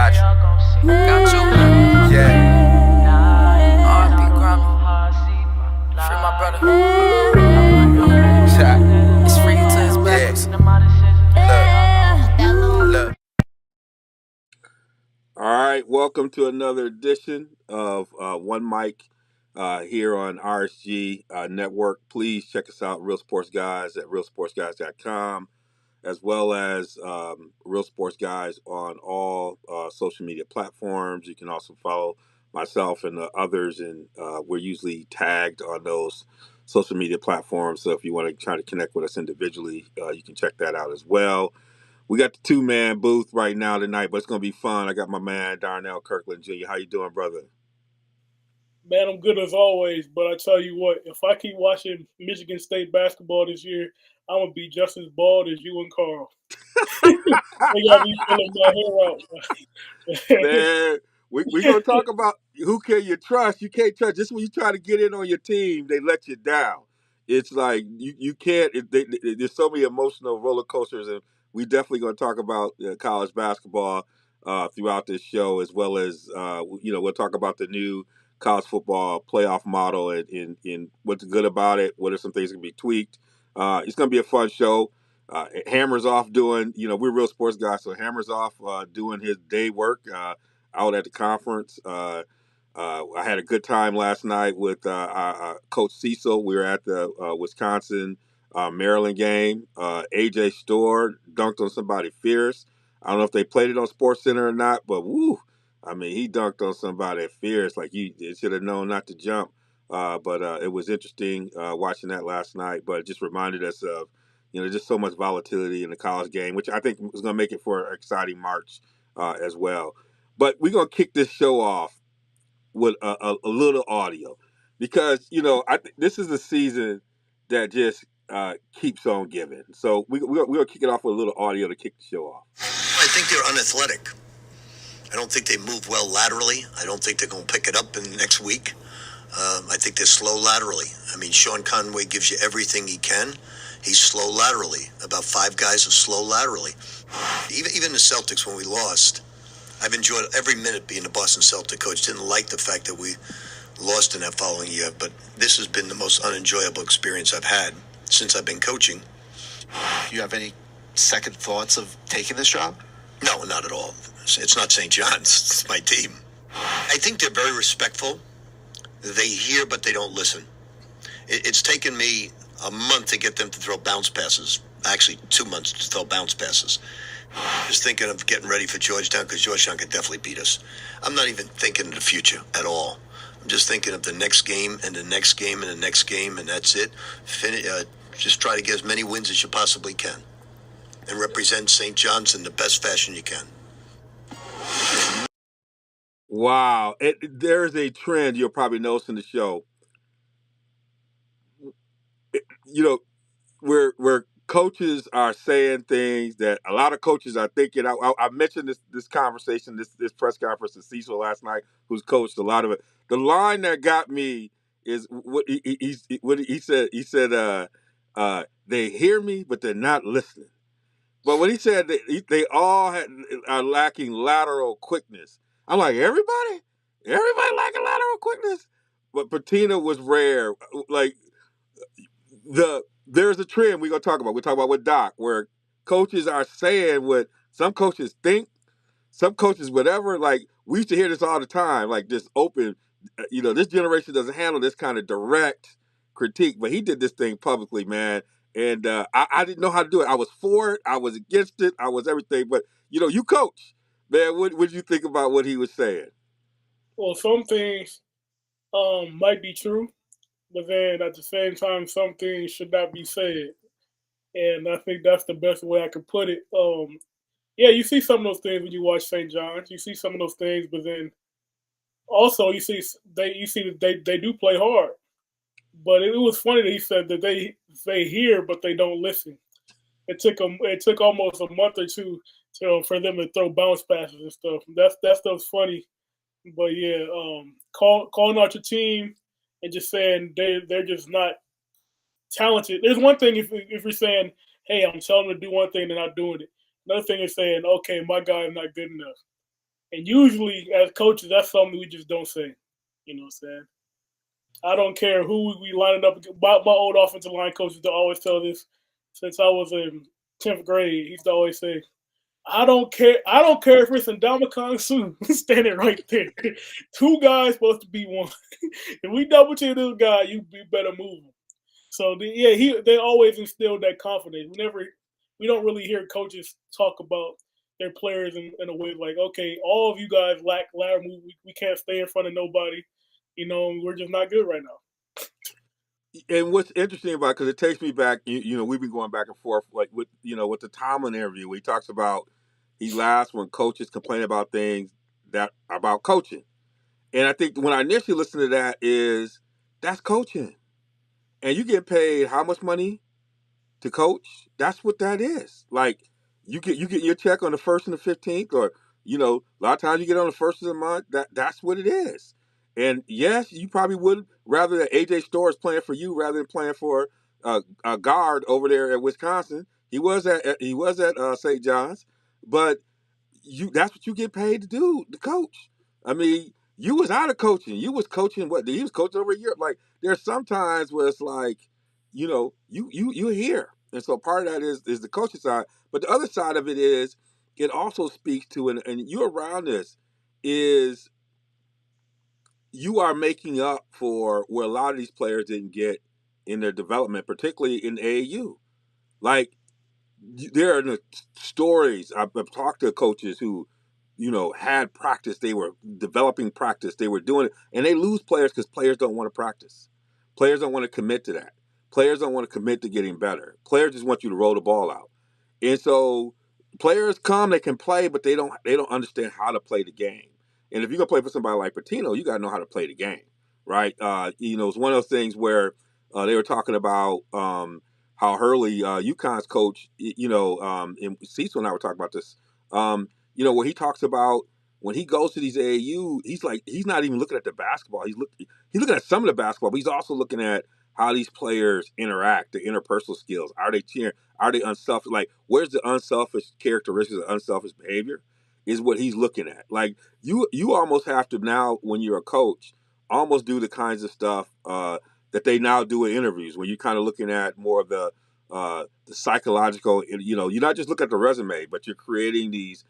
Got you. Got you. Yeah. R&B Grammy. Free my brother. It's free to his backwards. Look. All right, welcome to another edition of One Mic here on RSG Network. Please check us out, Real Sports Guys at realsportsguys.com, as well as Real Sports Guys on all social media platforms. You can also follow myself and the others, and we're usually tagged on those social media platforms. So if you want to try to connect with us individually, you can check that out as well. We got the two-man booth right now tonight, but it's gonna be fun. I got my man Darnell Kirkland Jr. How you doing, brother? Man, I'm good as always, but I tell you what, if I keep watching Michigan State basketball this year, I'm gonna be just as bald as you and Carl. They got me pulling my hair out. Man, we gonna talk about who can you trust. You can't trust. Just when you try to get in on your team, they let you down. It's like you can't. There's so many emotional roller coasters, and we definitely gonna talk about college basketball throughout this show, as well as we'll talk about the new college football playoff model and what's good about it. What are some things that can be tweaked? It's gonna be a fun show. Hammer's off doing, we're real sports guys, so Hammer's off doing his day work out at the conference. I had a good time last night with Coach Cecil. We were at the Wisconsin Maryland game. AJ Storr dunked on somebody fierce. I don't know if they played it on Sports Center or not, but woo! I mean, he dunked on somebody fierce. Like you should have known not to jump. But it was interesting watching that last night. But it just reminded us of just so much volatility in the college game, which I think is going to make it for an exciting March as well. But we're going to kick this show off with a little audio because, this is a season that just keeps on giving. So we're going to kick it off with a little audio to kick the show off. I think they're unathletic. I don't think they move well laterally. I don't think they're going to pick it up in the next week. I think they're slow laterally. I mean, Sean Conway gives you everything he can. He's slow laterally. About five guys are slow laterally. Even the Celtics, when we lost, I've enjoyed every minute being the Boston Celtic coach. Didn't like the fact that we lost in that following year, but this has been the most unenjoyable experience I've had since I've been coaching. You have any second thoughts of taking this job? No, not at all. It's not St. John's. It's my team. I think they're very respectful. They hear, but they don't listen. It's taken me a month to get them to throw bounce passes. Actually, 2 months to throw bounce passes. Just thinking of getting ready for Georgetown because Georgetown could definitely beat us. I'm not even thinking of the future at all. I'm just thinking of the next game and the next game and the next game, and that's it. Just try to get as many wins as you possibly can and represent St. John's in the best fashion you can. Wow. There's a trend you'll probably notice in the show. You know, where coaches are saying things that a lot of coaches are thinking. I mentioned this conversation, this press conference to Cecil last night, who's coached a lot of it. The line that got me is what what he said. He said, "They hear me, but they're not listening." But when he said that they all are lacking lateral quickness, I'm like, everybody lacking lateral quickness. But Pitino was rare. Like there's a trend we're gonna talk about. We talk about with Doc, where coaches are saying what some coaches think, some coaches whatever. Like we used to hear this all the time, like this open. This generation doesn't handle this kind of direct critique, but he did this thing publicly, man. And I didn't know how to do it. I was for it, I was against it, I was everything. But you coach, man. What did you think about what he was saying? Well, some things might be true, but then at the same time, some things should not be said. And I think that's the best way I could put it. Yeah, you see some of those things when you watch St. John's. You see some of those things, but then also you see that they do play hard. But it was funny that he said that they hear but they don't listen. It took almost a month or two for them to throw bounce passes and stuff. That stuff's funny. But yeah, calling out your team and just saying they're just not talented. There's one thing if you're saying, hey, I'm telling them to do one thing, they're not doing it. Another thing is saying, okay, my guy is not good enough. And usually, as coaches, that's something we just don't say. You know what I'm saying? I don't care who we lining up. My old offensive line coach used to always tell this since I was in 10th grade. He used to always say, I don't care. I don't care if it's Ndamukong Suh standing right there. Two guys supposed to be one. If we double team this guy, you better move him. So they always instilled that confidence. We don't really hear coaches talk about their players in a way like, okay, all of you guys lack lateral move. We can't stay in front of nobody. We're just not good right now. And what's interesting about, because it takes me back, we've been going back and forth like with the Tomlin interview where he talks about he laughs when coaches complain about things that about coaching. And I think when I initially listened to that is that's coaching. And you get paid how much money to coach? That's what that is. Like you get your check on the 1st and the 15th, or a lot of times you get on the 1st of the month. That's what it is. And yes, you probably would rather that AJ Storr is playing for you rather than playing for a guard over there at Wisconsin. He was at St. John's, but that's what you get paid to do, to coach. I mean, you was out of coaching. You was coaching what? He was coaching over a year. Like there's some times where it's like, you're here. And so part of that is the coaching side. But the other side of it is it also speaks to, and you around this, is you are making up for where a lot of these players didn't get in their development, particularly in AAU. Like there are stories. I've talked to coaches who, had practice. They were developing practice. They were doing it, and they lose players because players don't want to practice. Players don't want to commit to that. Players don't want to commit to getting better. Players just want you to roll the ball out. And so players come, they can play, but they don't understand how to play the game. And if you're gonna play for somebody like Pitino, you gotta know how to play the game, right? It's one of those things where they were talking about how Hurley, UConn's coach, and Cecil and I were talking about this. Where he talks about when he goes to these AAU, he's not even looking at the basketball. He's looking at some of the basketball, but he's also looking at how these players interact, the interpersonal skills. Are they cheering? Are they unselfish? Like, where's the unselfish characteristics of unselfish behavior? Is what he's looking at. Like, you almost have to now, when you're a coach, almost do the kinds of stuff that they now do in interviews, when you're kind of looking at more of the psychological. You're not just looking at the resume, but you're creating these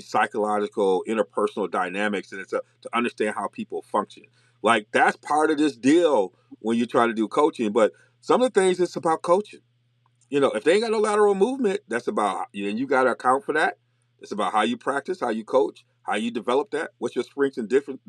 psychological interpersonal dynamics, and to understand how people function. Like that's part of this deal when you try to do coaching. But some of the things it's about coaching. If they ain't got no lateral movement, that's about, and you got to account for that. It's about how you practice, how you coach, how you develop that. What's your strengths and different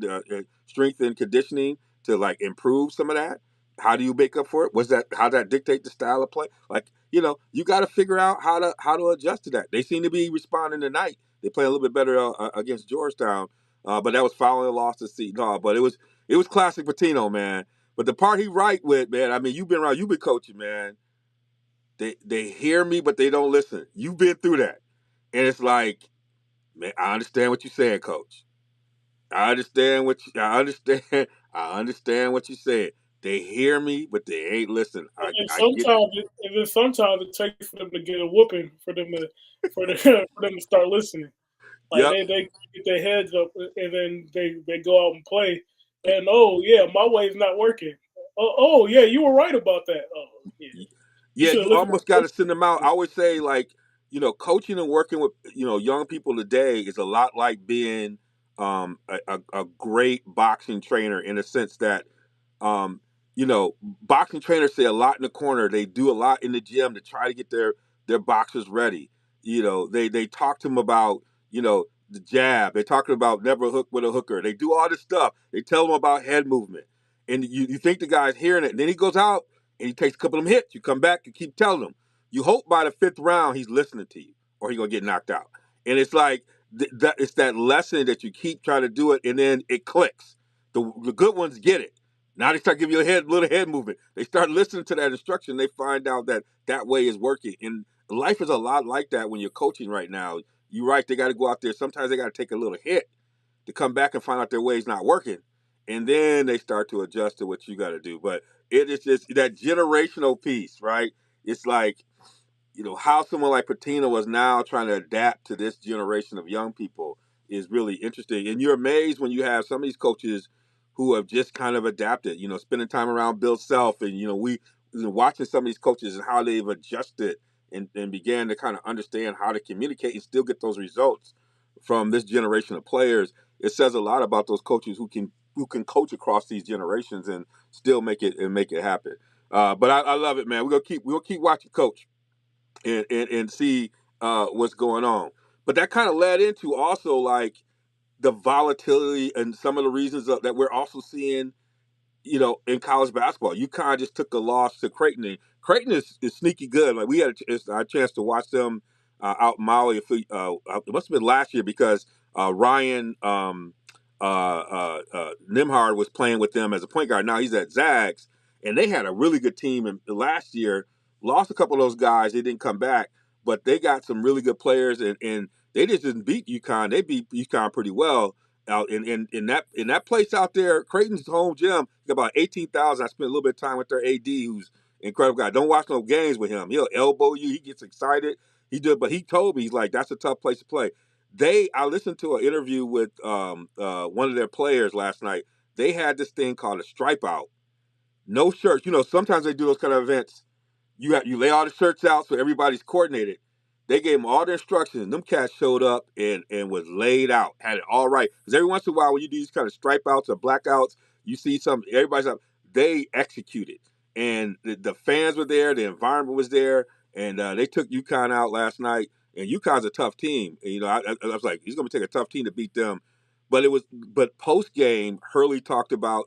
strength and conditioning to like improve some of that? How do you make up for it? How that dictate the style of play? Like you got to figure out how to adjust to that. They seem to be responding tonight. They play a little bit better against Georgetown, but that was following a loss to Seton Hall. But it was classic Pitino, man. But the part he right with, man. I mean, you've been around, you've been coaching, man. They hear me, but they don't listen. You've been through that, and it's like, man, I understand what you're saying, Coach. I understand. I understand what you said. They hear me, but they ain't listen. And then I get it. sometimes it takes for them to get a whooping for them to start listening. Like Yep. they get their heads up and then they go out and play. And oh yeah, my way's not working. Oh yeah, you were right about that. Oh yeah, you Yeah, should have you listened almost got to send them out. I always say, like, coaching and working with young people today is a lot like being a great boxing trainer, in a sense that um, boxing trainers say a lot in the corner. They do a lot in the gym to try to get their boxers ready. They talk to them about the jab. They talking about never hook with a hooker. They do all this stuff. They tell them about head movement, and you think the guy's hearing it. And then he goes out and he takes a couple of them hits. You come back and keep telling him. You hope by the 5th round he's listening to you, or he's gonna get knocked out. And it's like it's that lesson that you keep trying to do it, and then it clicks. The good ones get it. Now they start giving you a little head movement. They start listening to that instruction. They find out that way is working. And life is a lot like that when you're coaching right now. You're right. They got to go out there. Sometimes they got to take a little hit to come back and find out their way's not working, and then they start to adjust to what you got to do. But it is just that generational piece, right? It's like how someone like Patina was now trying to adapt to this generation of young people. is really interesting. And you're amazed when you have some of these coaches who have just kind of adapted. Spending time around Bill Self, and watching some of these coaches and how they've adjusted and began to kind of understand how to communicate and still get those results from this generation of players. It says a lot about those coaches who can coach across these generations and still make it happen. But I love it, man. We'll keep watching Coach and see what's going on. But that kind of led into also like the volatility and some of the reasons that we're also seeing in college basketball. UConn just took a loss to Creighton. And Creighton is sneaky good. Like we had a chance to watch them out in Maui. It must have been last year because Ryan Nimhard was playing with them as a point guard. Now he's at Zags, and they had a really good team. And last year, lost a couple of those guys. They didn't come back, but they got some really good players, and they just didn't beat UConn. They beat UConn pretty well out in that place out there. Creighton's home gym got about 18,000. I spent a little bit of time with their AD, who's an incredible guy. Don't watch no games with him. He'll elbow you. He gets excited. But he told me, he's like, that's a tough place to play. I listened to an interview with one of their players last night. They had this thing called a stripe out. No shirts. Sometimes they do those kind of events. You lay all the shirts out so everybody's coordinated. They gave them all the instructions. Them cats showed up and was laid out, had it all right. Because every once in a while, when you do these kind of stripe outs or blackouts, you see everybody's up. They executed, and the fans were there, the environment was there, and they took UConn out last night. And UConn's a tough team. And, I was like, he's going to take a tough team to beat them. But post game, Hurley talked about,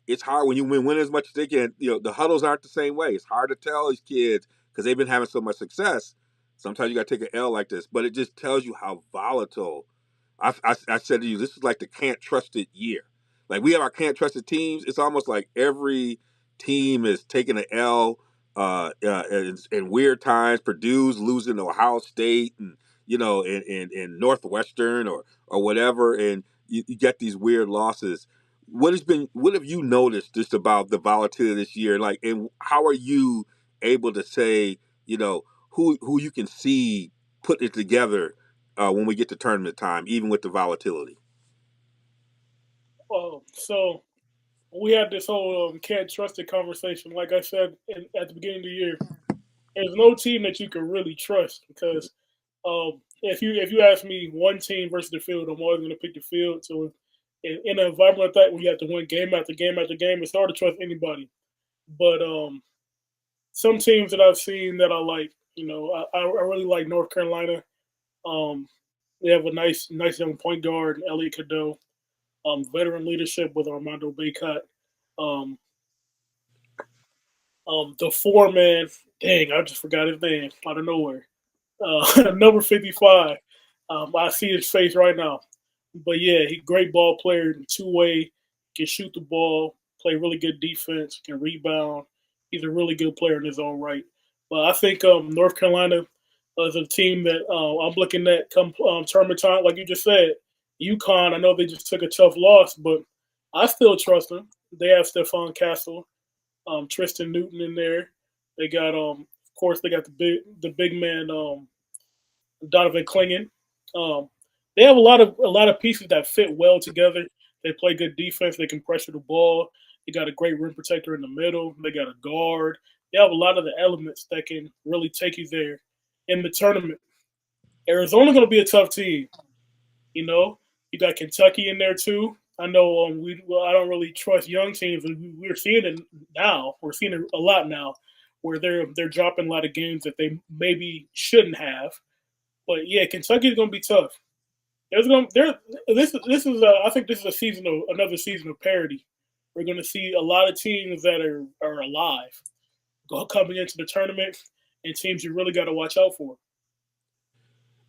it's hard when you win as much as they can. The huddles aren't the same way. It's hard to tell these kids because they've been having so much success. Sometimes you got to take an L like this, but it just tells you how volatile. I said to you, this is like the can't trust it year. Like we have our can't trust it teams. It's almost like every team is taking an L in weird times. Purdue's losing to Ohio State, and in Northwestern or whatever, and you get these weird losses. What have you noticed just about the volatility this year? Like, and how are you able to say, who you can see put it together when we get to tournament time, even with the volatility? So we had this whole can't trust it conversation. Like I said at the beginning of the year, there's no team that you can really trust because if you ask me one team versus the field, I'm always going to pick the field. So in an environment like that, when you have to win game after game after game, it's hard to trust anybody. But some teams that I've seen that I like, I really like North Carolina. Um, they have a nice young point guard, Elliot Cadeau. Veteran leadership with Armando Baycott. Um, the foreman, dang, I just forgot his name out of nowhere. Number 55. I see his face right now. But yeah, he great ball player, two-way, can shoot the ball, play really good defense, can rebound. He's a really good player in his own right. But I think North Carolina is a team that I'm looking at come tournament time, like you just said. UConn, I know they just took a tough loss, but I still trust them. They have Stephon Castle, Tristan Newton in there. They got of course they got the big man Donovan Clingan. Um, they have a lot of pieces that fit well together. They play good defense. They can pressure the ball. They got a great rim protector in the middle. They got a guard. They have a lot of the elements that can really take you there in the tournament. Arizona's going to be a tough team. You know, you got Kentucky in there too. I know I don't really trust young teams, and we're seeing it now. We're seeing it a lot now, where they're dropping a lot of games that they maybe shouldn't have. But yeah, Kentucky's going to be tough. There's going there. This is I think this is another season of parity. We're going to see a lot of teams that are alive coming into the tournament, and teams you really got to watch out for.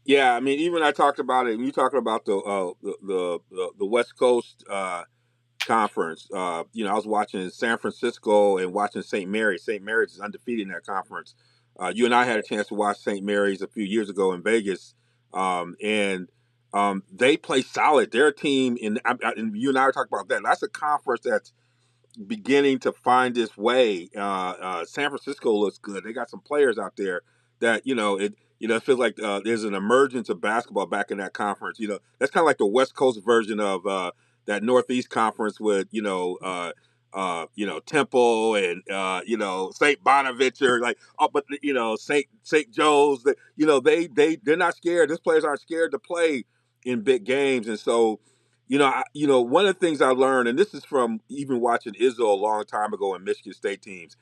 Yeah, I mean, even I talked about it. You talking about the West Coast conference. I was watching San Francisco and watching St. Mary's. St. Mary's is undefeated in that conference. You and I had a chance to watch St. Mary's a few years ago in Vegas, and they play solid. Their team, and you and I were talking about that. That's a conference that's beginning to find its way. San Francisco looks good. They got some players out there that It feels like there's an emergence of basketball back in that conference. That's kind of like the West Coast version of that Northeast conference with Temple and Saint Bonaventure, like but Saint Joe's. That they're not scared. These players aren't scared to play in big games, and so. One of the things I learned, and this is from even watching Izzo a long time ago in Michigan State teams,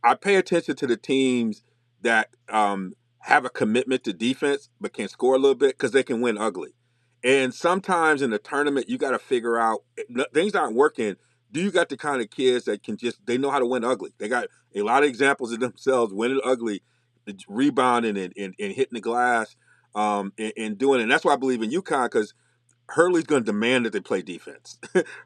I pay attention to the teams that have a commitment to defense but can score a little bit because they can win ugly. And sometimes in the tournament, you got to figure out things aren't working. Do you got the kind of kids that can they know how to win ugly? They got a lot of examples of themselves winning ugly, rebounding and hitting the glass and doing it. And that's why I believe in UConn because Hurley's going to demand that they play defense.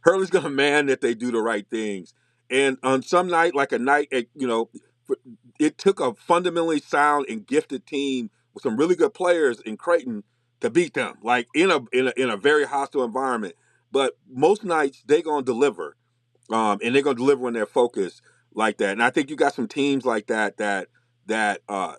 Hurley's going to demand that they do the right things. And on some night, like a night, it took a fundamentally sound and gifted team with some really good players in Creighton to beat them, like in a very hostile environment. But most nights they're going to deliver, and they're going to deliver when they're focused like that. And I think you got some teams like that have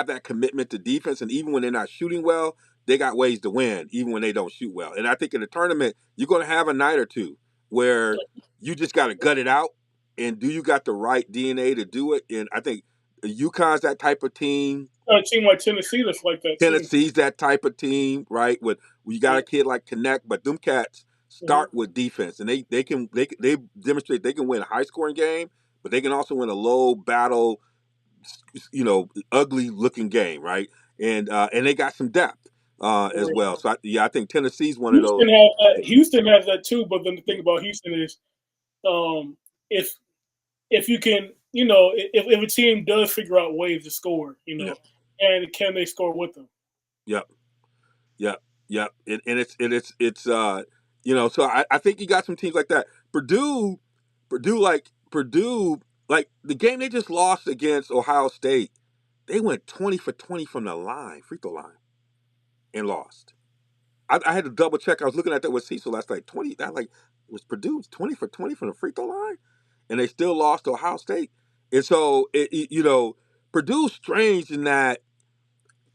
that commitment to defense, and even when they're not shooting well, they got ways to win, even when they don't shoot well. And I think in the tournament, you're going to have a night or two where you just got to gut it out. And do you got the right DNA to do it? And I think UConn's that type of team. A team like Tennessee that's like that too. Tennessee's that type of team, right? With you got a kid like Connect, but them cats start with defense, and they demonstrate they can win a high scoring game, but they can also win a low battle, ugly looking game, right? And they got some depth as well. So I think Tennessee's one of those. Houston has that too. But then the thing about Houston is, if you can, if a team does figure out ways to score, Yep. and can they score with them? Yep. Yep. Yep. And it's so I think you got some teams like that. Purdue, like the game they just lost against Ohio State, they went 20 for 20 from the free throw line, and lost. I had to double check. I was looking at that with Cecil last night. 20, that like was Purdue 20 for 20 from the free throw line, and they still lost to Ohio State. And so Purdue's strange in that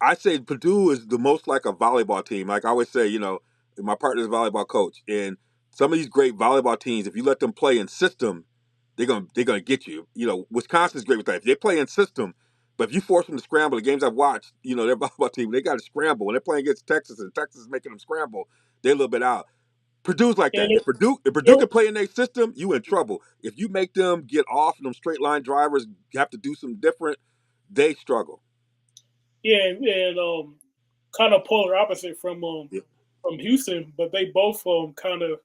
I say Purdue is the most like a volleyball team. Like I always say, my partner's a volleyball coach, and some of these great volleyball teams, if you let them play in system, they're gonna get you. Wisconsin's great with that. If they play in system, but if you force them to scramble, the games I've watched, their volleyball team, they got to scramble. When they're playing against Texas and Texas is making them scramble, they're a little bit out. Purdue's like that. And If Purdue can play in their system, you in trouble. If you make them get off and them straight line drivers have to do something different, they struggle. Yeah, and kind of polar opposite from Yeah. Houston, but they both kind of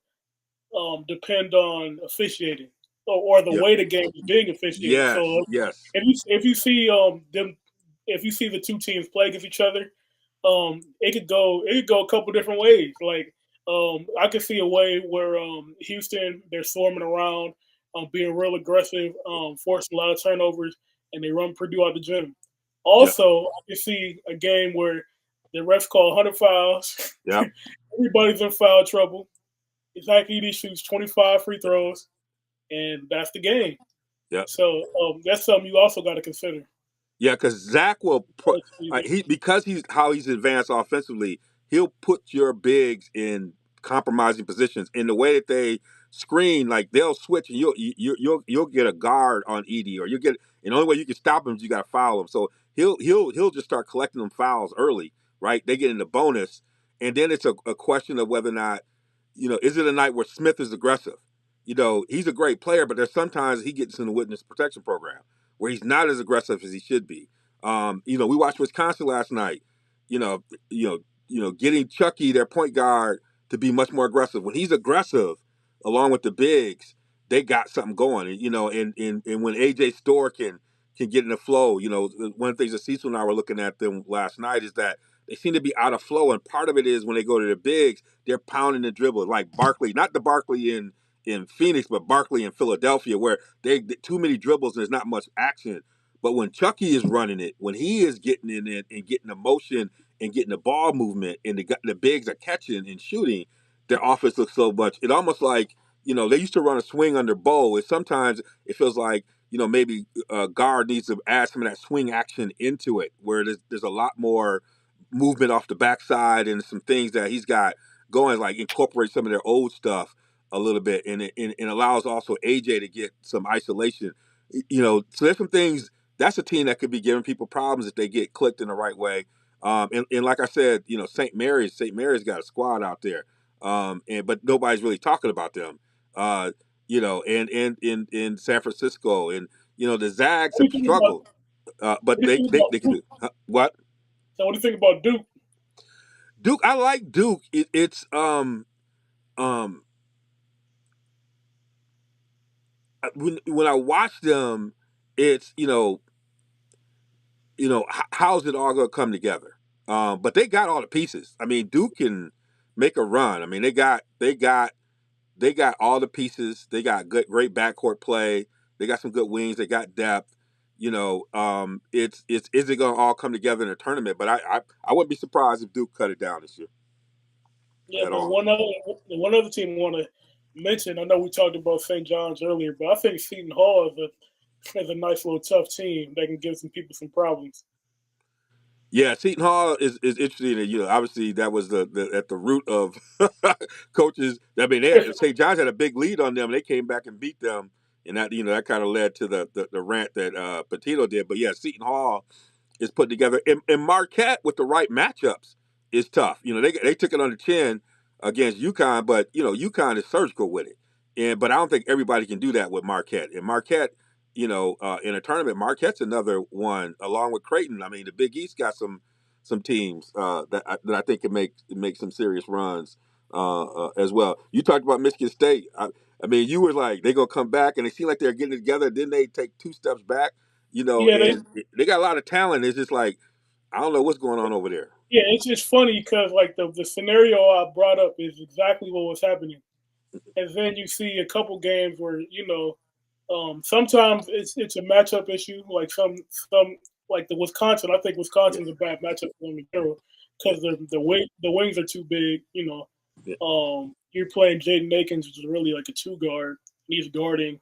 depend on officiating or the Yep. way the game is being officiated. Yes. So Yes. if you see them, if you see the two teams play against each other, it could go a couple different ways. Like I could see a way where Houston they're swarming around, being real aggressive, forcing a lot of turnovers, and they run Purdue out the gym. Yep. Also, I can see a game where the refs call 100 fouls. Yep. Everybody's in foul trouble. Zach Edey shoots 25 free throws, and that's the game. Yep. So that's something you also got to consider. Yeah, because Zach will put because he's how he's advanced offensively. He'll put your bigs in compromising positions in the way that they screen. Like they'll switch, and you'll get a guard on Edie, or you get. And the only way you can stop him is you got to foul him. So he'll just start collecting them fouls early, right? They get in the bonus, and then it's a question of whether or not is it a night where Smith is aggressive? He's a great player, but there's sometimes he gets in the witness protection program where he's not as aggressive as he should be. We watched Wisconsin last night. Getting Chucky, their point guard, to be much more aggressive. When he's aggressive, along with the bigs, they got something going. And when AJ Storr can get in the flow, one of the things that Cecil and I were looking at them last night is that they seem to be out of flow, and part of it is when they go to the bigs, they're pounding the dribble like Barkley, not the Barkley in Phoenix, but Barkley in Philadelphia, where they too many dribbles and there's not much action. But when Chucky is running it, when he is getting in it and getting the motion and getting the ball movement, and the bigs are catching and shooting, their offense looks so much. It almost like they used to run a swing under Bo. And sometimes it feels like maybe guard needs to add some of that swing action into it, where there's a lot more movement off the backside and some things that he's got going, like incorporate some of their old stuff a little bit, and it allows also AJ to get some isolation. So there's some things. That's a team that could be giving people problems if they get clicked in the right way. And like I said, St. Mary's got a squad out there, but nobody's really talking about them. And in San Francisco, and the Zags What do have you think about? struggled, but What do you think they about can Duke? do what? So what do you think about Duke? Duke, I like Duke. It's um when I watch them, it's how's it all gonna come together? But they got all the pieces. I mean, Duke can make a run. I mean, they got all the pieces. They got great backcourt play. They got some good wings. They got depth. It's is it gonna all come together in a tournament? But I wouldn't be surprised if Duke cut it down this year Yeah, at but all. one other team I want to mention. I know we talked about St. John's earlier, but I think Seton Hall is a nice little tough team that can give some people some problems. Yeah, Seton Hall is interesting. Obviously that was at the root of coaches. I mean, St. John's had a big lead on them. They came back and beat them, and that kind of led to the rant that Pitino did. But yeah, Seton Hall is put together. And Marquette with the right matchups is tough. They took it on the chin against UConn, but UConn is surgical with it. But I don't think everybody can do that with Marquette. And Marquette, in a tournament, Marquette's another one along with Creighton. I mean, the Big East got some teams that I think can make some serious runs as well. You talked about Michigan State. I mean, you were like, they're gonna come back, and it seemed like they're getting it together. Then they take two steps back, Yeah, and they got a lot of talent. It's just like I don't know what's going on over there. it's just funny because like the scenario I brought up is exactly what was happening, and then you see a couple games where sometimes it's a matchup issue. Like some like the Wisconsin, I think Yeah, Wisconsin's a bad matchup for them in general because the wings are too big. yeah, You're playing Jaden Akins, which is really like a two guard. He's guarding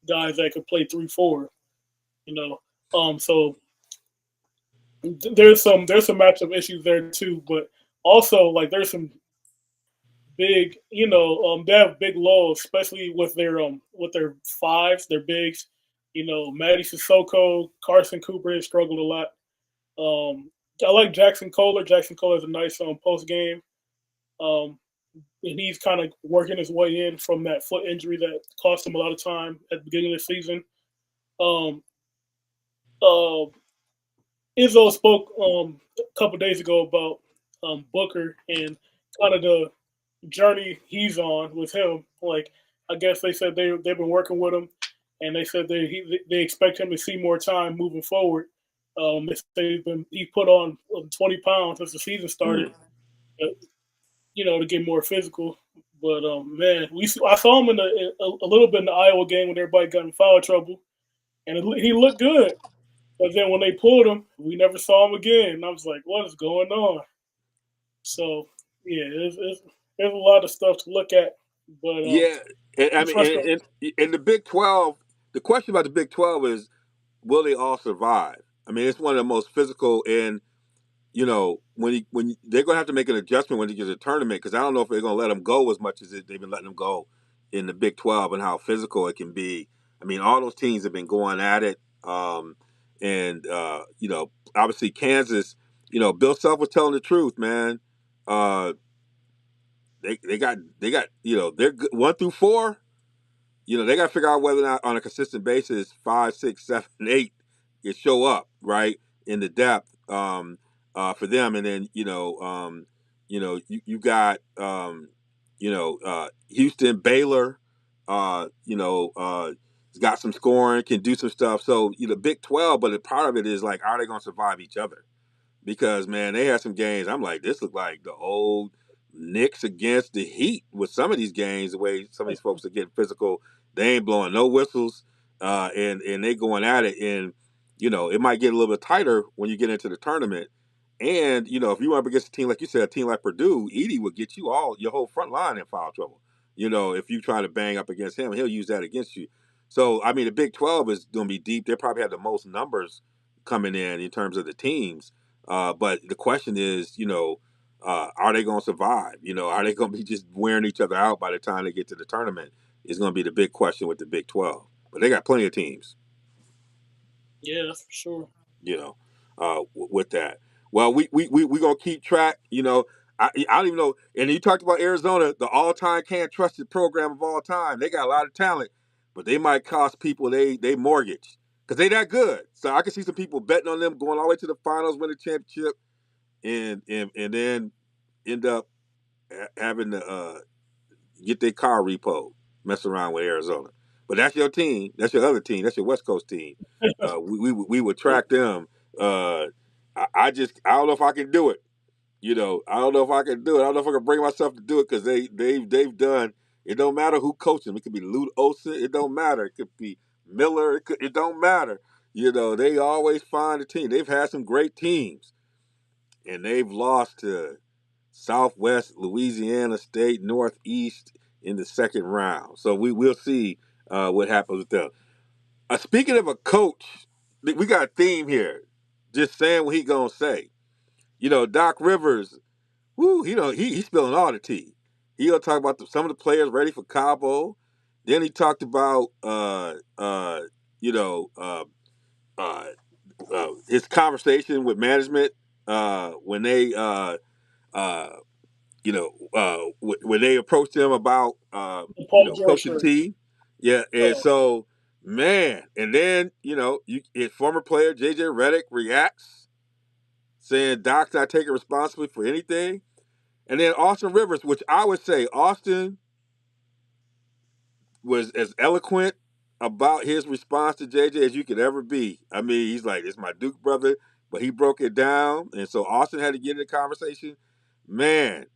guys that could play 3-4. You know, so there's some matchup issues there too, but also like there's some big, they have big lows, especially with their fives, their bigs. Maddie Sissoko, Carson Cooper has struggled a lot. I like Jackson Kohler. Jackson Kohler is a nice post game, um, and he's kind of working his way in from that foot injury that cost him a lot of time at the beginning of the season. Um, uh, Izzo spoke a couple days ago about Booker and kind of the journey he's on with him. Like, I guess they said they've been working with him, and they said they expect him to see more time moving forward. He put on 20 pounds since the season started, mm. uh, to get more physical. But man, I saw him a little bit in the Iowa game when everybody got in foul trouble, and he looked good. But then when they pulled him, we never saw him again. And I was like, what is going on? So yeah, there's a lot of stuff to look at, but Yeah. And, I I'm mean, frustrated. and the Big 12. The question about the Big 12 is, will they all survive? I mean, it's one of the most physical, and they're going to have to make an adjustment when they get to the tournament, because I don't know if they're going to let them go as much as they've been letting them go in the Big 12 and how physical it can be. I mean, all those teams have been going at it, and obviously Kansas. Bill Self was telling the truth, man. Uh, they got they're good, 1 through 4. They got to figure out whether or not on a consistent basis 5, 6, 7, 8 it show up right in the depth for them, and then you got Houston, Baylor, has got some scoring, can do some stuff. So Big 12, but a part of it is like, are they going to survive each other? Because man, they had some games. I'm like, this looked like the old Knicks against the Heat with some of these games. The way some of these folks are getting physical, they ain't blowing no whistles, and they going at it. And it might get a little bit tighter when you get into the tournament. And if you up against a team like you said, a team like Purdue, Edie would get your whole front line in foul trouble. If you try to bang up against him, he'll use that against you. So I mean, the Big 12 is going to be deep. They probably have the most numbers coming in terms of the teams. But the question is, are they going to survive? Are they going to be just wearing each other out by the time they get to the tournament? Is going to be the big question with the Big 12. But they got plenty of teams. Yeah, that's for sure. With that. Well, we gonna keep track. I don't even know. And you talked about Arizona, the all-time can't trusted program of all time. They got a lot of talent, but they might cost people they mortgage because they that good. So I can see some people betting on them going all the way to the finals, win the championship, and then end up having to get their car repoed, mess around with Arizona. But that's your team. That's your other team. That's your West Coast team. We would track them. Uh, I don't know if I can do it. I don't know if I can do it. I don't know if I can bring myself to do it because they've done. It don't matter who coaches them. It could be Lute Olson. It don't matter. It could be Miller. It don't matter. They always find a team. They've had some great teams, and they've lost to Southwest Louisiana State, Northeast in the second round. So we'll see what happens with them. Speaking of a coach, we got a theme here. Just saying what he gonna say. Doc Rivers, he's spilling all the tea. He'll talk about some of the players ready for Cabo. Then he talked about you know uh, his conversation with management when they uh, when they approached him about The Paul George coaching the shirt. team. Yeah, and Oh, so man, and then his former player JJ Redick reacts saying Doc's not taking responsibility for anything, and then Austin Rivers, which I would say Austin was as eloquent about his response to JJ as you could ever be. I mean, he's like, "It's my Duke brother," but he broke it down, and so Austin had to get in the conversation. Man,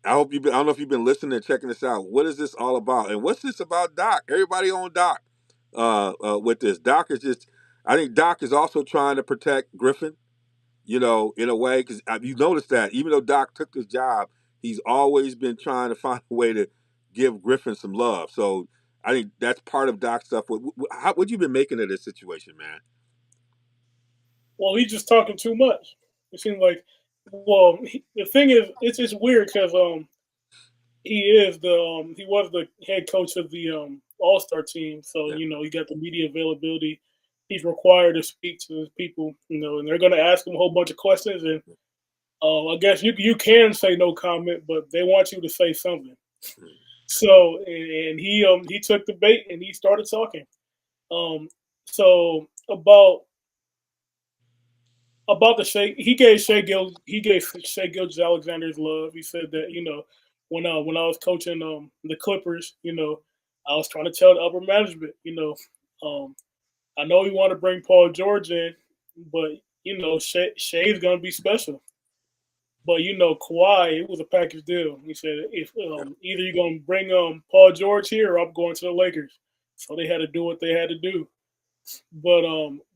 I don't know if you've been listening and checking this out. What is this all about? And what's this about Doc? Everybody on Doc with this. Doc is just, I think Doc is also trying to protect Griffin, in a way, because you noticed that even though Doc took this job, he's always been trying to find a way to give Griffin some love. So I think that's part of Doc's stuff. What you been making of this situation, man? well, he's just talking too much. It seems like, well, the thing is, it's weird because he was the head coach of the All Star team, so Yeah. he got the media availability. He's required to speak to his people, and they're going to ask him a whole bunch of questions, and I guess you can say no comment, but they want you to say something. So and he took the bait and he started talking. Um, so about the Shea, he gave Shea Gilgis Alexander his love. He said that when I was coaching the Clippers, I was trying to tell the upper management, I know we want to bring Paul George in, but Shea's gonna be special. But Kawhi, it was a package deal. He said if either you're gonna bring Paul George here or I'm going to the Lakers. So they had to do what they had to do. But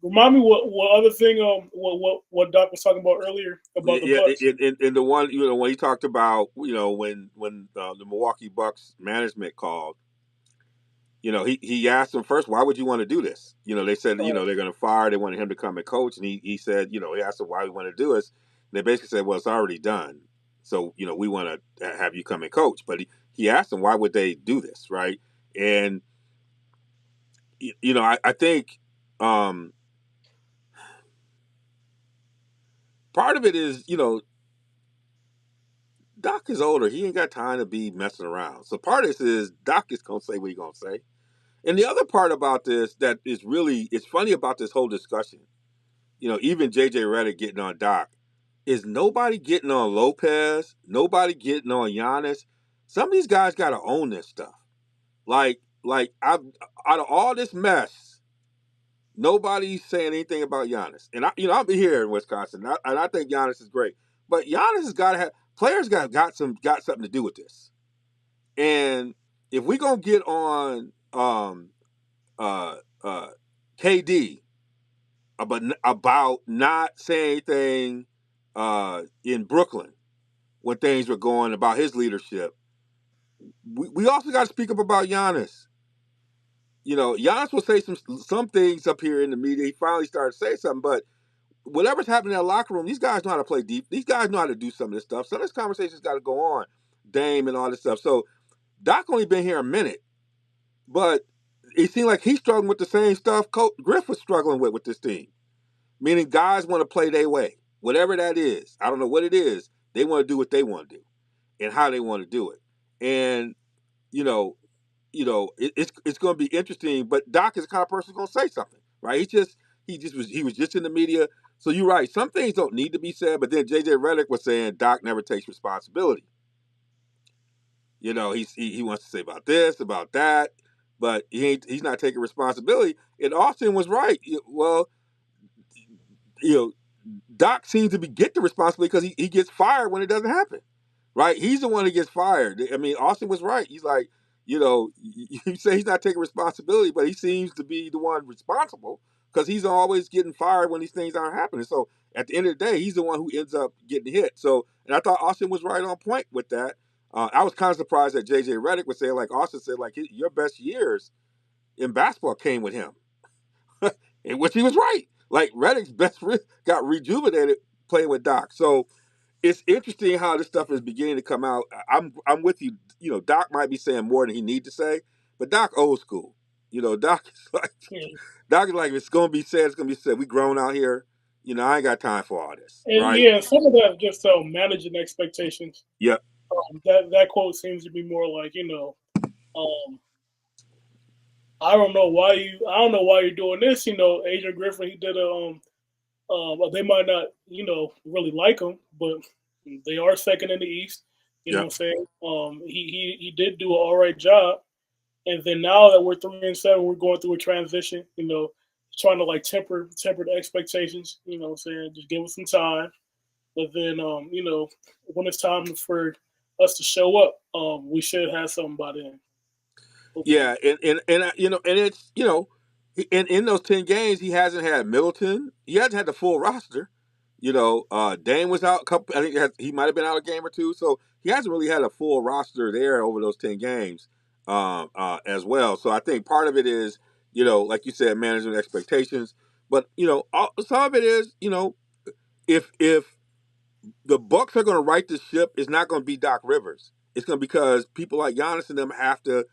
remind me what other thing what Doc was talking about earlier about the Yeah, Bucks. in the one when he talked about when the Milwaukee Bucks management called, he asked them first, why would you want to do this? They said they're going to fire. They wanted him to come and coach, and he said he asked them why we want to do this. And they basically said, well, it's already done, so we want to have you come and coach. But he asked them why would they do this, right? And I think part of it is Doc is older. He ain't got time to be messing around. So part of this is Doc is gonna say what he's gonna say. And the other part about this that is really it's funny about this whole discussion, even JJ Redick getting on Doc, is nobody getting on Lopez, nobody getting on Giannis. Some of these guys gotta own this stuff. I out of all this mess, nobody's saying anything about Giannis. And I'll be here in Wisconsin, and I think Giannis is great. But Giannis has got to have players got something to do with this. And if we're gonna get on uh, uh, KD about not saying anything in Brooklyn when things were going about his leadership, we also got to speak up about Giannis. Giannis will say some things up here in the media. He finally started to say something, but whatever's happening in that locker room, these guys know how to play deep. These guys know how to do some of this stuff. Some of this conversation's got to go on, Dame and all this stuff. So Doc only been here a minute, but it seemed like he's struggling with the same stuff Coach Griff was struggling with this team. Meaning guys want to play their way, whatever that is. I don't know what it is. They want to do what they want to do and how they want to do it. And you know, it's going to be interesting. But Doc is the kind of person who's going to say something, right? He was just in the media. So you're right. Some things don't need to be said. But then JJ Redick was saying Doc never takes responsibility. He wants to say about this, about that, but he's not taking responsibility. And Austin was right. Well, you know, Doc seems to get the responsibility because he gets fired when it doesn't happen, right? He's the one that gets fired. I mean, Austin was right. He's like, you say he's not taking responsibility, but he seems to be the one responsible because he's always getting fired when these things aren't happening. So at the end of the day, he's the one who ends up getting hit. So, and I thought Austin was right on point with that. I was kind of surprised that JJ Redick would say, like Austin said, like your best years in basketball came with him, in which he was right. Like Redick's got rejuvenated playing with Doc. So it's interesting how this stuff is beginning to come out. I'm with you. Doc might be saying more than he need to say, but Doc old school. Doc is like if it's gonna be said, it's gonna be said. We grown out here. I ain't got time for all this, And right? yeah, some of that just managing expectations. Yep. That quote seems to be more like um, I don't know why you're doing this. Adrian Griffin, he did well, they might not really like him, but they are second in the East. You know what Yep. I'm saying? He did do an all right job, and then now that we're 3-7, we're going through a transition. Trying to like temper the expectations. You know what I'm saying? Just give us some time. But then, when it's time for us to show up, we should have something by then. Hopefully. Yeah, and it's in those 10 games he hasn't had Middleton. He hasn't had the full roster. Dame was out a couple. I think he might have been out a game or two. So he hasn't really had a full roster there over those 10 games, as well. So I think part of it is like you said, managing expectations. But some of it is if the Bucks are going to right the ship, it's not going to be Doc Rivers. It's going to because people like Giannis and them have to.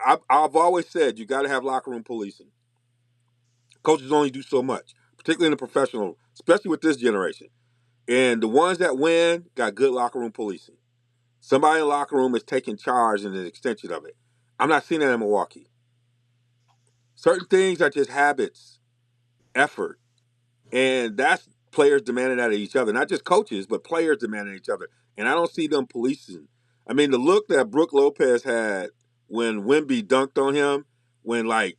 I've always said you got to have locker room policing. Coaches only do so much, particularly in the professional, especially with this generation. And the ones that win got good locker room policing. Somebody in the locker room is taking charge and an extension of it. I'm not seeing that in Milwaukee. Certain things are just habits, effort, and that's players demanding that of each other. Not just coaches, but players demanding each other. And I don't see them policing. I mean, the look that Brook Lopez had when Wemby dunked on him, when like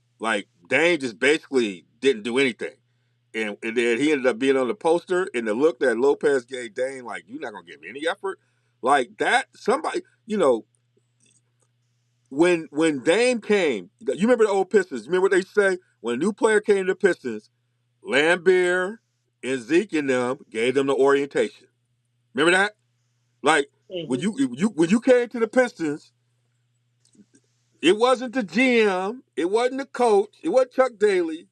Dame just basically didn't do anything. And then he ended up being on the poster, and the look that Lopez gave Dame, like, you're not gonna give me any effort. Like that, somebody, when Dame came, you remember the old Pistons, remember what they say? When a new player came to the Pistons, Lambeer and Zeke and them gave them the orientation. Remember that? Like when Mm-hmm. you came to the Pistons, it wasn't the GM, it wasn't the coach, it wasn't Chuck Daly.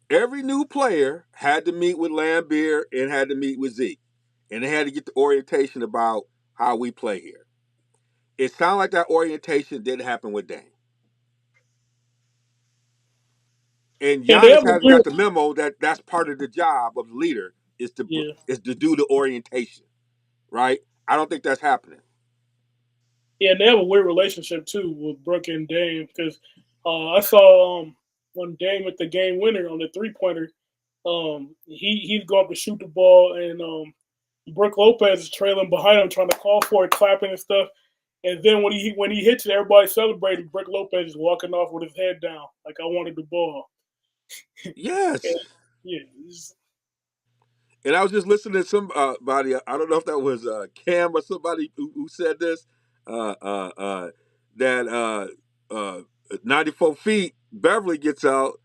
Every new player had to meet with Lambeer and had to meet with Zeke, and they had to get the orientation about how we play here. It sounded like that orientation didn't happen with Dame. And And they Giannis have a hasn't weird, got the memo that that's part of the job of the leader yeah, is to do the orientation, right? I don't think that's happening. yeah, and they have a weird relationship too with Brooke and Dame because I saw when Dame with the game winner on the 3-pointer, he'd go up to shoot the ball, and Brooke Lopez is trailing behind him, trying to call for it, clapping and stuff. And then when he hits it, everybody celebrating. Brooke Lopez is walking off with his head down, like I wanted the ball. Yes. And, yeah, And I was just listening to somebody, I don't know if that was Cam or somebody who said this, that 94 feet, Beverly gets out.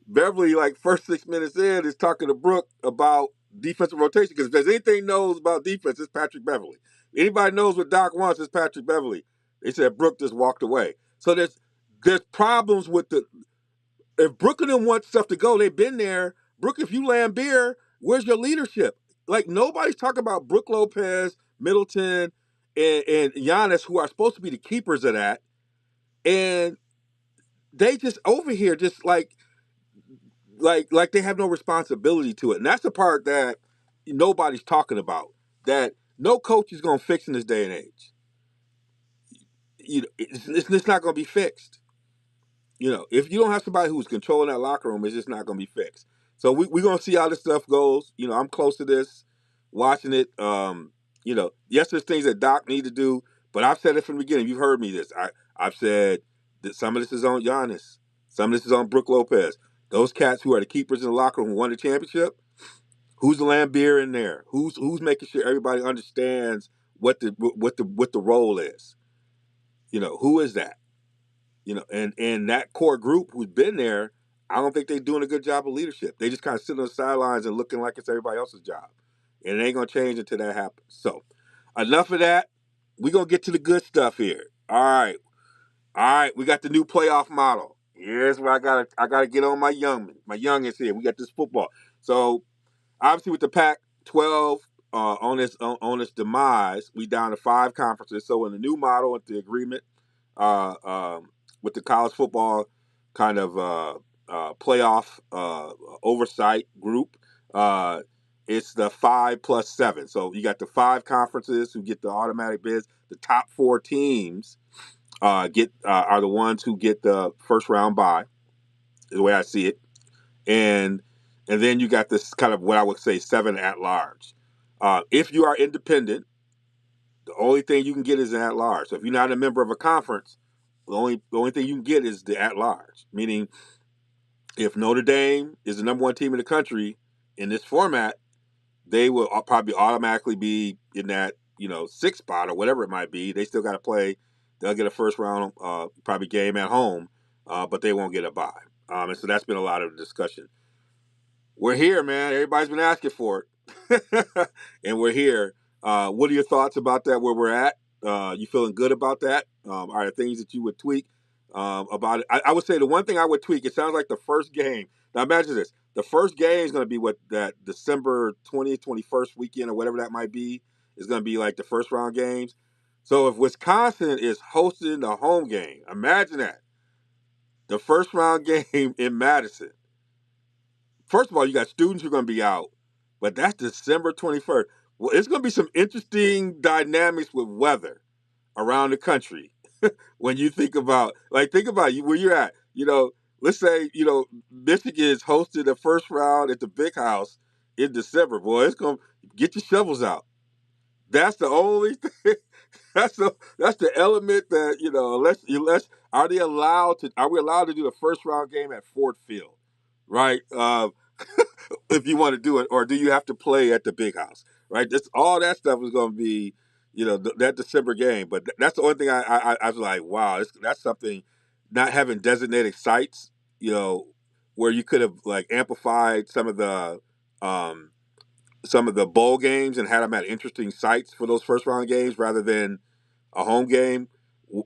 Beverly, like first 6 minutes in, is talking to Brooke about defensive rotation. Because if there's anything knows about defense, it's Patrick Beverly. Anybody knows what Doc wants, it's Patrick Beverly. They said Brooke just walked away. So there's there's problems with the. If Brooklyn wants stuff to go, they've been there. Brooke, if you Lambeer, where's your leadership? Like nobody's talking about Brooke Lopez, Middleton, and Giannis, who are supposed to be the keepers of that, and they just over here just like they have no responsibility to it, and that's the part that nobody's talking about. That no coach is going to fix in this day and age. It's not going to be fixed. If you don't have somebody who's controlling that locker room, it's just not going to be fixed. So we're going to see how this stuff goes. I'm close to this, watching it. Yes, there's things that Doc need to do, but I've said it from the beginning. You've heard me this. I've said that some of this is on Giannis. Some of this is on Brooke Lopez. Those cats who are the keepers in the locker room who won the championship, who's the Lambeer in there? Who's making sure everybody understands what the role is? Who is that? And that core group who's been there, I don't think they're doing a good job of leadership. They just kind of sit on the sidelines and looking like it's everybody else's job. And it ain't going to change until that happens. So, enough of that. We're going to get to the good stuff here. All right. We got the new playoff model. Here's where I gotta get on my youngins here. We got this football. So, obviously with the Pac-12 on its demise, we down to 5 conferences. So, in the new model, with the agreement, uh, um, with the college football kind of playoff oversight group. It's the 5+7. So you got the 5 conferences who get the automatic bids. The top 4 teams are the ones who get the first round bye, is the way I see it. And then you got this kind of what I would say 7 at large. If you are independent, the only thing you can get is an at large. So if you're not a member of a conference, the only thing you can get is the at large. Meaning, if Notre Dame is the number 1 team in the country in this format, they will probably automatically be in that 6th spot or whatever it might be. They still got to play. They'll get a first round probably game at home, but they won't get a bye. And so that's been a lot of the discussion. We're here, man. Everybody's been asking for it, and we're here. What are your thoughts about that? Where we're at? You feeling good about that? Are there things that you would tweak about it? I would say the one thing I would tweak. It sounds like the first game. Now imagine this: the first game is going to be that December 20th, 21st weekend or whatever that might be. Is going to be like the first round games. So if Wisconsin is hosting the home game, imagine that the first round game in Madison. First of all, you got students who are going to be out, but that's December 21st. Well, it's going to be some interesting dynamics with weather around the country when you think about where you're at. Let's say, Michigan is hosting the first round at the Big House in December. Boy, it's going to get your shovels out. That's the only thing. That's the element that, unless are we allowed to do the first round game at Ford Field, right? If you want to do it, or do you have to play at the Big House, right? All that stuff is going to be, that December game. But that's the only thing I was like, wow, that's something. Not having designated sites, where you could have like amplified um, some of the bowl games and had them at interesting sites for those first round games rather than a home game.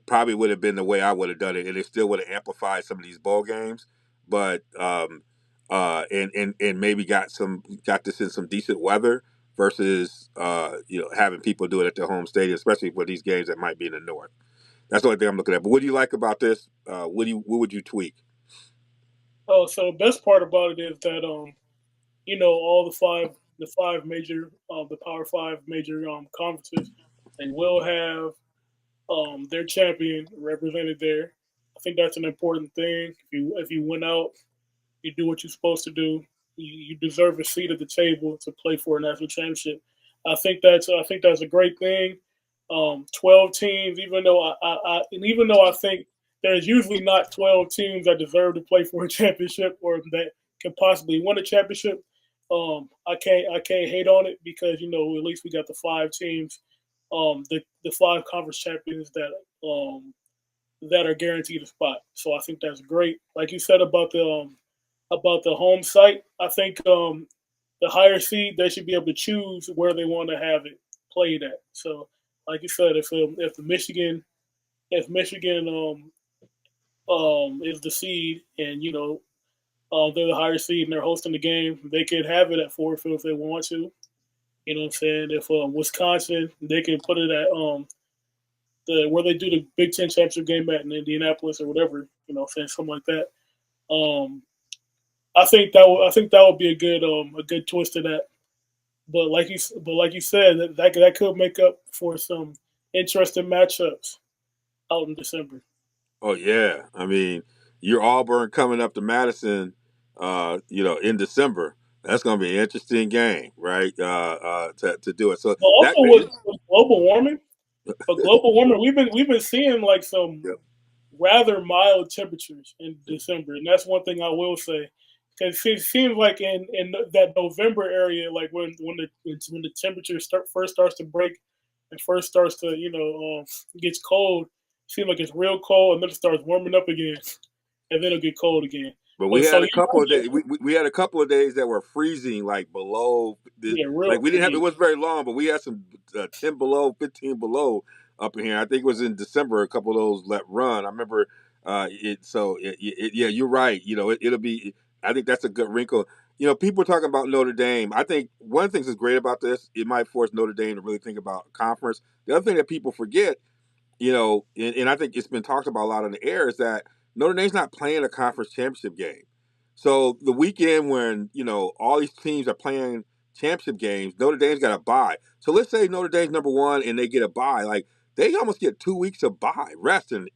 Probably would have been the way I would have done it, and it still would have amplified some of these bowl games. But and maybe got this in some decent weather versus having people do it at their home stadium, especially for these games that might be in the north. That's the only thing I'm looking at. But what do you like about this? What would you tweak? Oh, so the best part about it is that all the five major the Power Five major conferences, they will have their champion represented there. I think that's an important thing. If you win out, you do what you're supposed to do. You deserve a seat at the table to play for a national championship. I think that's a great thing. 12 teams, even though I think there's usually not 12 teams that deserve to play for a championship or that can possibly win a championship. I can't hate on it because at least we got the 5 teams, the 5 conference champions that are guaranteed a spot. So I think that's great. Like you said about the home site, I think the higher seed they should be able to choose where they want to have it played at. So, like you said, if Michigan is the seed, and they're the higher seed and they're hosting the game. They could have it at Ford Field if they want to. You know what I'm saying? If Wisconsin, they can put it at the where they do the Big Ten championship game at in Indianapolis or whatever. You know, what I'm saying something like that. Um, I think that would be a good twist to that. But like you said, that could make up for some interesting matchups out in December. Oh yeah, I mean, you're Auburn coming up to Madison, in December. That's going to be an interesting game, right? To do it. So But that, also with global warming, we've been seeing like some yeah. rather mild temperatures in December, and that's one thing I will say. Because it seems like in that November area, like when the temperature first starts to break and first starts to gets cold, it seems like it's real cold, and then it starts warming up again, and then it'll get cold again. But we But so had you a couple might of days. We had a couple of days that were freezing, like below. yeah, Like real we didn't have. It yeah, wasn't very long, but we had some 10 below, 15 below up in here. I think it was in December. A couple of those let run. I remember it. So yeah, you're right. It'll be. I think that's a good wrinkle. People are talking about Notre Dame. I think one of the things that's great about this, it might force Notre Dame to really think about conference. The other thing that people forget, and I think it's been talked about a lot on the air, is that Notre Dame's not playing a conference championship game. So the weekend when, all these teams are playing championship games, Notre Dame's got a bye. So let's say Notre Dame's number one and they get a bye. Like they almost get 2 weeks of bye, rest and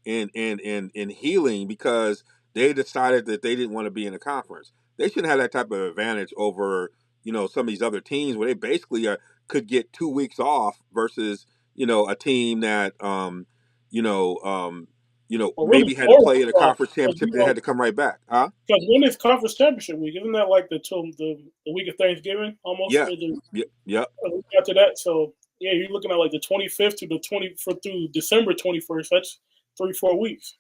healing because they decided that they didn't want to be in a conference. They shouldn't have that type of advantage over, some of these other teams where they basically could get 2 weeks off versus a team that or really maybe had to 4 weeks play in a off. conference championship and had to come right back. Huh? Because when is conference championship week? Isn't that like the week of Thanksgiving almost? Yeah. Or the Yep. week after that. So yeah, you're looking at like the 25th to the 20 for through December 21st. That's 3 4 weeks.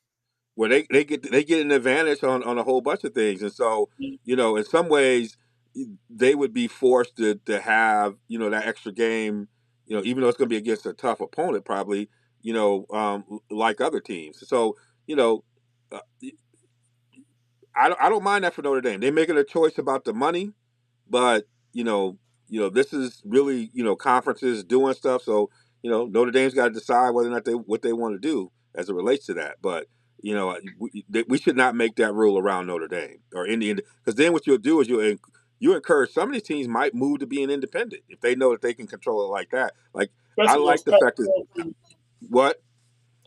Where they get an advantage on a whole bunch of things, and so Yeah. in some ways they would be forced to have that extra game, even though it's going to be against a tough opponent, probably like other teams. So you know, uh, I don't mind that for Notre Dame. They're making a choice about the money, but this is really conferences doing stuff. So Notre Dame's got to decide whether or not what they want to do as it relates to that. But we should not make that rule around Notre Dame or Indiana, because then what you'll do is you encourage some of these teams might move to being independent if they know that they can control it like that. Like I Especially those like the fact that Pac-12 teams. what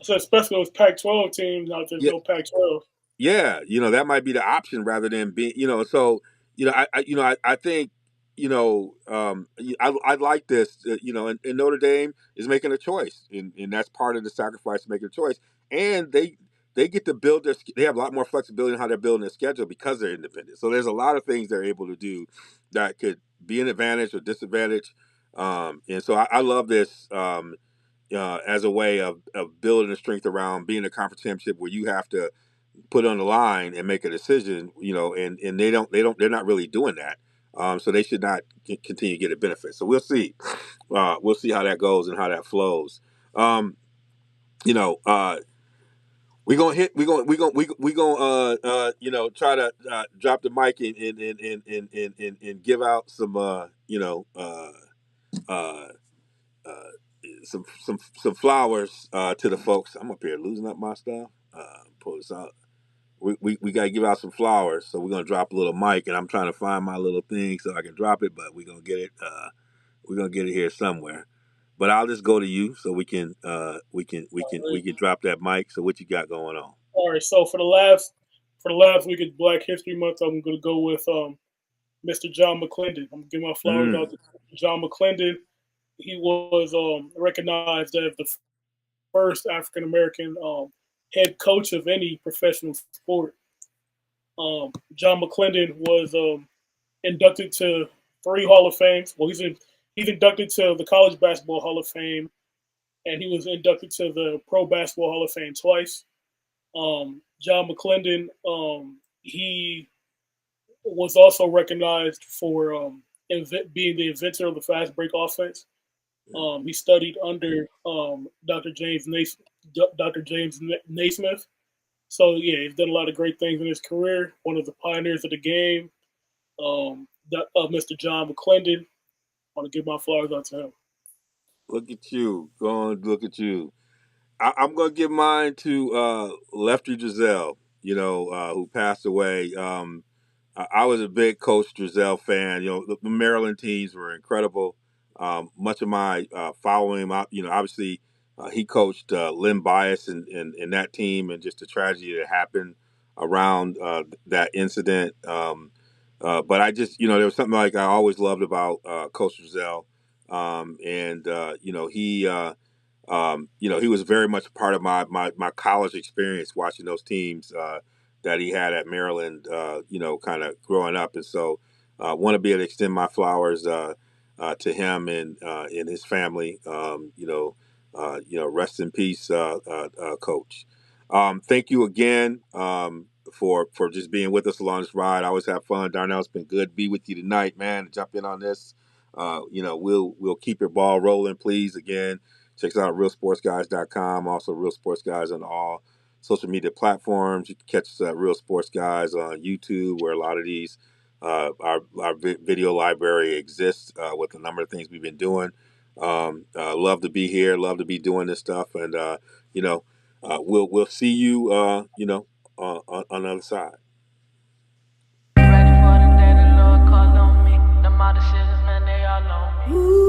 So especially those Pac-12 teams. Now there's yeah. no Pac-12. Yeah, that might be the option rather than being, so, I think, I like this, and Notre Dame is making a choice, and that's part of the sacrifice, making a choice, and they get to build they have a lot more flexibility in how they're building their schedule because they're independent. So there's a lot of things they're able to do that could be an advantage or disadvantage, and so I love this. As a way of building the strength around being a conference championship where you have to put on the line and make a decision, and they're not really doing that. So they should not continue to get a benefit. So we'll see. We'll see how that goes and how that flows. Um, you know, we gonna hit. We gonna try to drop the mic and give out some uh, uh, some flowers to the folks. I'm up here losing up my stuff. Pull this out. We got to give out some flowers, so we're gonna drop a little mic, and I'm trying to find my little thing so I can drop it, but we're gonna get it. We're gonna get it here somewhere. But I'll just go to you so we can drop that mic. So what you got going on? All right. So for the last week of Black History Month, I'm going to go with Mr. John McClendon. I'm going to give my flowers out Mm, to John McClendon. He was recognized as the first African American head coach of any professional sport. John McClendon was inducted to 3 Hall of Fames. Well, he's inducted to the College Basketball Hall of Fame, and he was inducted to the Pro Basketball Hall of Fame twice. John McClendon, he was also recognized for being the inventor of the fast break offense. He studied under Dr. James Naismith. So yeah, he's done a lot of great things in his career. One of the pioneers of the game, Mr. John McClendon. I want to give my flowers out to him. Look at you. Go on, look at you. I'm going to give mine to Lefty Drizel, who passed away. I was a big Coach Drizel fan. The Maryland teams were incredible. Much of my following him, obviously he coached Lynn Bias and that team, and just the tragedy that happened around that incident. But I just, there was something like I always loved about Coach Drizel. And, he was very much a part of my college experience watching those teams that he had at Maryland, kind of growing up. And so want to be able to extend my flowers to him and his family. Rest in peace, Coach. Thank you again for just being with us along this ride. I always have fun. Darnell, it's been good to be with you tonight, man. Jump in on this. We'll keep your ball rolling, please. Again, check us out at realsportsguys.com. Also, Real Sports Guys on all social media platforms. You can catch us at Real Sports Guys on YouTube, where a lot of these our video library exists with a number of things we've been doing. Love to be here. Love to be doing this stuff, and we'll see you on the other side. Ready for the day the Lord called on me. The decisions, man, they all on me.